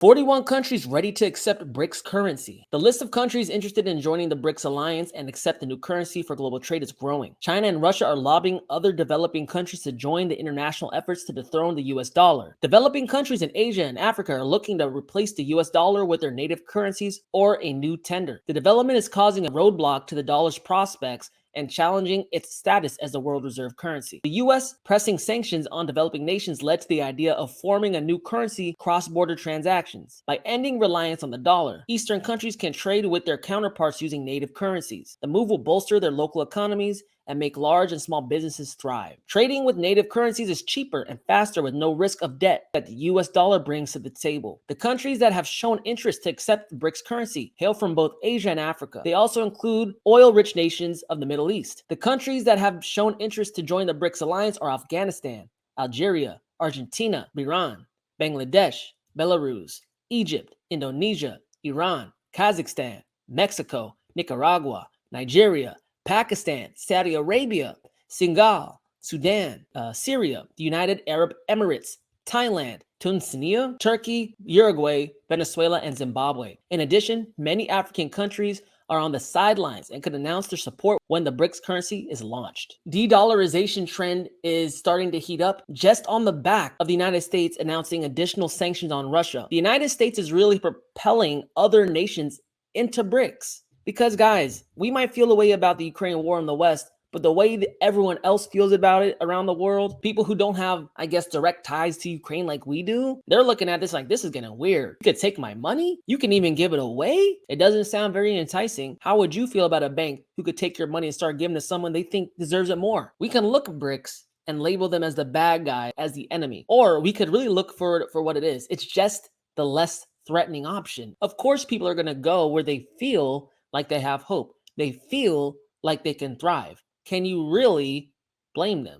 41 countries ready to accept BRICS currency. The list of countries interested in joining the BRICS alliance and accept the new currency for global trade is growing. China and Russia are lobbying other developing countries to join the international efforts to dethrone the US dollar. Developing countries in Asia and Africa are looking to replace the US dollar with their native currencies or a new tender. The development is causing a roadblock to the dollar's prospects and challenging its status as the world reserve currency. The US pressing sanctions on developing nations led to the idea of forming a new currency cross-border transactions. By ending reliance on the dollar, Eastern countries can trade with their counterparts using native currencies. The move will bolster their local economies and make large and small businesses thrive. Trading with native currencies is cheaper and faster with no risk of debt that the US dollar brings to the table. The countries that have shown interest to accept the BRICS currency hail from both Asia and Africa. They also include oil-rich nations of the Middle East. The countries that have shown interest to join the BRICS alliance are Afghanistan, Algeria, Argentina, Iran, Bangladesh, Belarus, Egypt, Indonesia, Iran, Kazakhstan, Mexico, Nicaragua, Nigeria, Pakistan, Saudi Arabia, Senegal, Sudan, Syria, the United Arab Emirates, Thailand, Tunisia, Turkey, Uruguay, Venezuela, and Zimbabwe. In addition, many African countries are on the sidelines and could announce their support when the BRICS currency is launched. De-dollarization trend is starting to heat up just on the back of the United States announcing additional sanctions on Russia. The United States is really propelling other nations into BRICS. Because guys, we might feel a way about the Ukraine war in the West, but the way that everyone else feels about it around the world, people who don't have, I guess, direct ties to Ukraine like we do, they're looking at this like, this is getting weird. You could take my money? You can even give it away? It doesn't sound very enticing. How would you feel about a bank who could take your money and start giving to someone they think deserves it more? We can look at BRICS and label them as the bad guy, as the enemy. Or we could really look for it for what it is. It's just the less threatening option. Of course, people are going to go where they feel like they have hope. They feel like they can thrive. Can you really blame them?